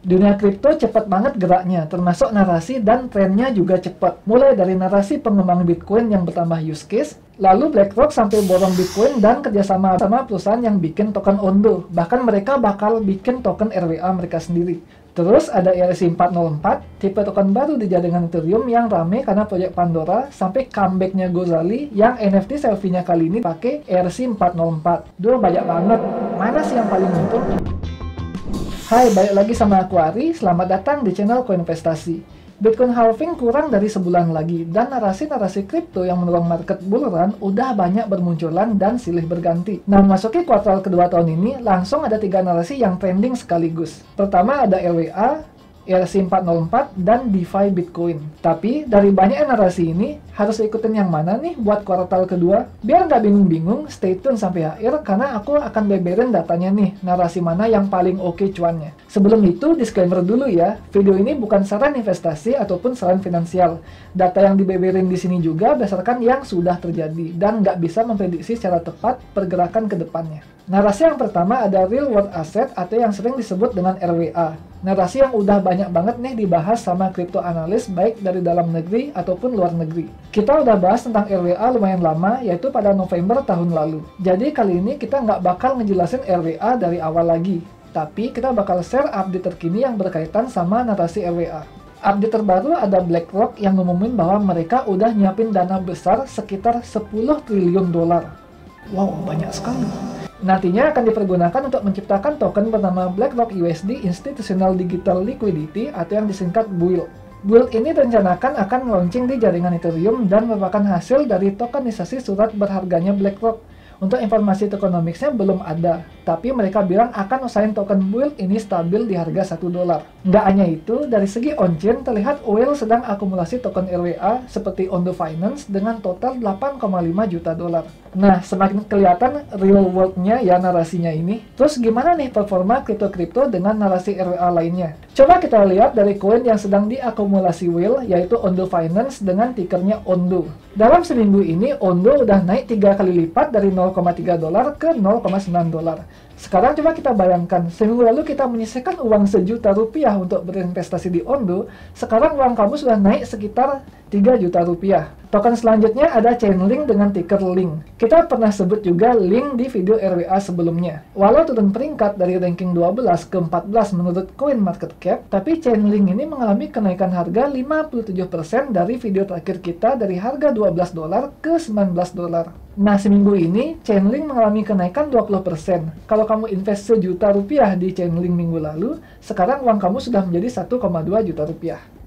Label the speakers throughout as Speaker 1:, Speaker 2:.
Speaker 1: Dunia kripto cepat banget geraknya, termasuk narasi dan trennya juga cepat. Mulai dari narasi pengembangan Bitcoin yang bertambah use case, lalu BlackRock sampai borong Bitcoin dan kerjasama sama perusahaan yang bikin token Ondo. Bahkan mereka bakal bikin token RWA mereka sendiri. Terus ada ERC-404, tipe token baru di jaringan Ethereum yang rame karena proyek Pandora, sampai comebacknya Gozali yang NFT selfie-nya kali ini pakai ERC-404. Duh, banyak banget. Mana sih yang paling untung? Hai, balik lagi sama aku Ari, selamat datang di channel Koinvestasi. Bitcoin halving kurang dari sebulan lagi, dan narasi-narasi kripto yang mendorong market bull run udah banyak bermunculan dan silih berganti. Nah, memasuki kuartal kedua tahun ini, langsung ada 3 narasi yang trending sekaligus. Pertama ada RWA, ERC-404, dan DeFi Bitcoin. Tapi, dari banyak narasi ini, harus ikutin yang mana nih buat kuartal kedua? Biar nggak bingung-bingung, stay tune sampai akhir, karena aku akan beberin datanya nih, narasi mana yang paling oke cuannya. Sebelum itu, disclaimer dulu ya, video ini bukan saran investasi ataupun saran finansial. Data yang dibeberin di sini juga berdasarkan yang sudah terjadi, dan nggak bisa memprediksi secara tepat pergerakan ke depannya. Narasi yang pertama ada Real World Asset atau yang sering disebut dengan RWA. Narasi yang udah banyak banget nih dibahas sama kripto analis baik dari dalam negeri ataupun luar negeri. Kita udah bahas tentang RWA lumayan lama, yaitu pada November tahun lalu. Jadi kali ini kita nggak bakal ngejelasin RWA dari awal lagi. Tapi kita bakal share update terkini yang berkaitan sama narasi RWA. Update terbaru ada BlackRock yang ngumumin bahwa mereka udah nyiapin dana besar sekitar 10 triliun dolar. Wow, banyak sekali. Nantinya akan dipergunakan untuk menciptakan token bernama BlackRock USD Institutional Digital Liquidity atau yang disingkat BUIL. BUIL ini direncanakan akan launching di jaringan Ethereum dan merupakan hasil dari tokenisasi surat berharganya BlackRock. Untuk informasi tokenomicsnya belum ada, tapi mereka bilang akan usahain token BUIL ini stabil di harga $1. Nggak hanya itu, dari segi on-chain terlihat UIL sedang akumulasi token RWA seperti Ondo Finance dengan total $8,5 juta. Nah, semakin kelihatan real world-nya ya narasinya ini. Terus gimana nih performa kripto-kripto dengan narasi RWA lainnya? Coba kita lihat dari koin yang sedang diakumulasi UIL, yaitu Ondo Finance dengan tikernya Ondo. Dalam seminggu ini, Ondo udah naik 3 kali lipat dari $0,3 ke $0,9. Sekarang coba kita bayangkan, seminggu lalu kita menyisihkan uang Rp1.000.000 untuk berinvestasi di Ondo, sekarang uang kamu sudah naik sekitar Rp3 juta. Token selanjutnya ada Chainlink dengan ticker LINK. Kita pernah sebut juga LINK di video RWA sebelumnya. Walau turun peringkat dari ranking 12 ke 14 menurut CoinMarketCap, tapi Chainlink ini mengalami kenaikan harga 57% dari video terakhir kita dari harga $12 ke $19. Nah, seminggu ini Chainlink mengalami kenaikan 20%. Kalau kamu invest Rp1.000.000 di Chainlink minggu lalu, sekarang uang kamu sudah menjadi Rp1,2 juta.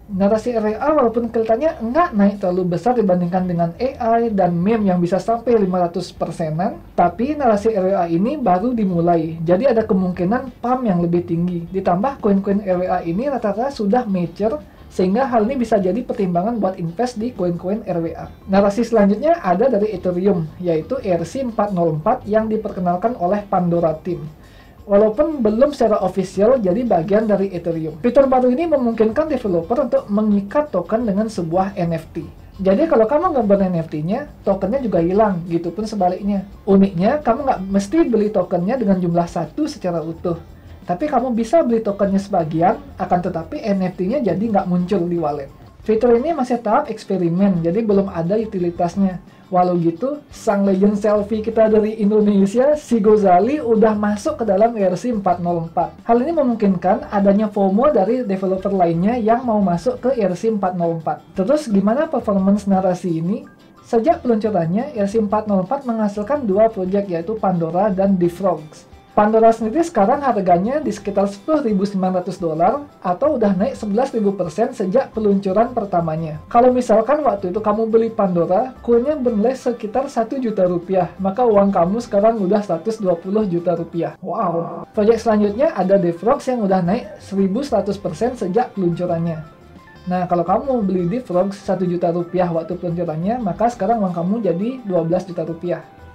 Speaker 1: Narasi RWA walaupun kelihatannya nggak naik terlalu besar dibandingkan dengan AI dan meme yang bisa sampai 500%-an, tapi narasi RWA ini baru dimulai, jadi ada kemungkinan pump yang lebih tinggi. Ditambah koin-koin RWA ini rata-rata sudah mature, sehingga hal ini bisa jadi pertimbangan buat invest di koin-koin RWA. Narasi selanjutnya ada dari Ethereum, yaitu ERC-404 yang diperkenalkan oleh Pandora Team. Walaupun belum secara official jadi bagian dari Ethereum. Fitur baru ini memungkinkan developer untuk mengikat token dengan sebuah NFT. Jadi kalau kamu nggak burn NFT-nya, tokennya juga hilang, gitu pun sebaliknya. Uniknya, kamu nggak mesti beli tokennya dengan jumlah 1 secara utuh. Tapi kamu bisa beli tokennya sebagian, akan tetapi NFT-nya jadi nggak muncul di wallet. Fitur ini masih tahap eksperimen, jadi belum ada utilitasnya. Walau gitu, sang legend selfie kita dari Indonesia, si Gozali, udah masuk ke dalam ERC-404. Hal ini memungkinkan adanya FOMO dari developer lainnya yang mau masuk ke ERC-404. Terus gimana performance narasi ini? Sejak peluncurannya, ERC-404 menghasilkan 2 proyek yaitu Pandora dan DeFrogs. Pandora sendiri sekarang harganya di sekitar $10.900 atau udah naik 11.000% sejak peluncuran pertamanya. Kalau misalkan waktu itu kamu beli Pandora, koinnya bernilai sekitar Rp1 juta, maka uang kamu sekarang udah Rp120 juta. Wow! Proyek selanjutnya ada DeFrogs yang udah naik 1.100% sejak peluncurannya. Nah, kalau kamu beli DeFrogs Rp1 juta waktu peluncurannya, maka sekarang uang kamu jadi Rp12 juta.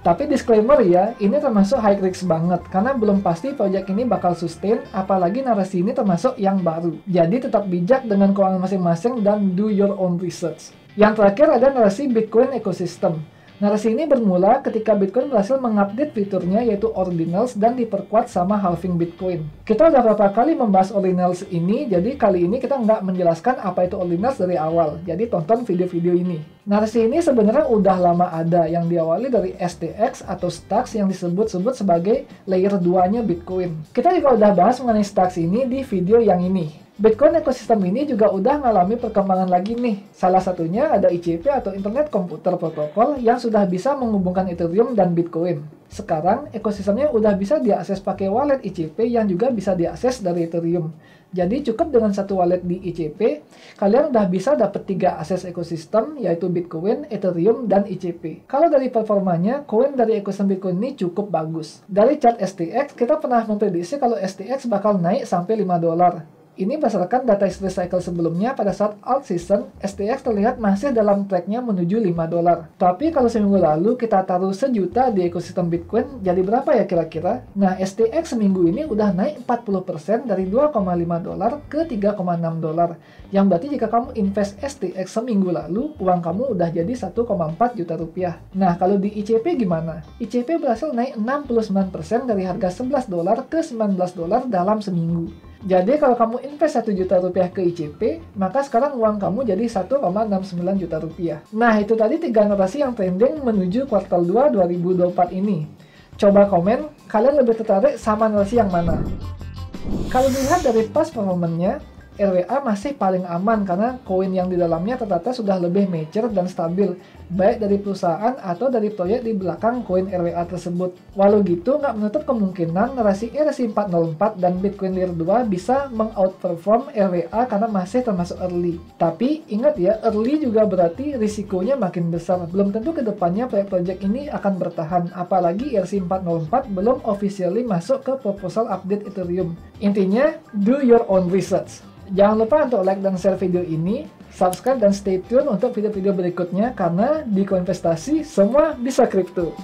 Speaker 1: Tapi disclaimer ya, ini termasuk high risk banget, karena belum pasti proyek ini bakal sustain, apalagi narasi ini termasuk yang baru. Jadi tetap bijak dengan keuangan masing-masing dan do your own research. Yang terakhir ada narasi Bitcoin ecosystem. Narasi ini bermula ketika Bitcoin berhasil mengupdate fiturnya yaitu Ordinals dan diperkuat sama halving Bitcoin. Kita udah beberapa kali membahas Ordinals ini, jadi kali ini kita nggak menjelaskan apa itu Ordinals dari awal. Jadi tonton video-video ini. Narasi ini sebenarnya udah lama ada, yang diawali dari STX atau Stacks yang disebut-sebut sebagai layer 2-nya Bitcoin. Kita juga udah bahas mengenai Stacks ini di video yang ini. Bitcoin ekosistem ini juga udah ngalami perkembangan lagi nih. Salah satunya ada ICP atau Internet Computer Protocol yang sudah bisa menghubungkan Ethereum dan Bitcoin. Sekarang ekosistemnya udah bisa diakses pakai wallet ICP yang juga bisa diakses dari Ethereum. Jadi cukup dengan satu wallet di ICP, kalian udah bisa dapat 3 akses ekosistem yaitu Bitcoin, Ethereum, dan ICP. Kalau dari performanya, koin dari ekosistem Bitcoin ini cukup bagus. Dari chart STX, kita pernah memprediksi kalau STX bakal naik sampai $5. Ini berdasarkan data history cycle sebelumnya pada saat alt season, STX terlihat masih dalam tracknya menuju $5. Tapi kalau seminggu lalu kita taruh 1 juta di ekosistem Bitcoin, jadi berapa ya kira-kira? Nah, STX seminggu ini udah naik 40% dari $2,5 ke $3,6. Yang berarti jika kamu invest STX seminggu lalu, uang kamu udah jadi 1,4 juta rupiah. Nah, kalau di ICP gimana? ICP berhasil naik 69% dari harga $11 ke $19 dalam seminggu. Jadi kalau kamu invest 1 juta rupiah ke ICP, maka sekarang uang kamu jadi 1,69 juta rupiah. Nah, itu tadi 3 narasi yang trending menuju kuartal 2 2024 ini. Coba komen, kalian lebih tertarik sama narasi yang mana? Kalau dilihat dari past performance-nya, RWA masih paling aman karena koin yang di dalamnya ternyata sudah lebih mature dan stabil, baik dari perusahaan atau dari proyek di belakang koin RWA tersebut. Walau gitu, nggak menutup kemungkinan narasi ERC-404 dan Bitcoin Layer 2 bisa mengoutperform RWA karena masih termasuk early. Tapi ingat ya, early juga berarti risikonya makin besar. Belum tentu kedepannya proyek-proyek ini akan bertahan, apalagi ERC-404 belum officially masuk ke proposal update Ethereum. Intinya, do your own research. Jangan lupa untuk like dan share video ini, subscribe dan stay tune untuk video-video berikutnya karena di Koinvestasi semua bisa kripto.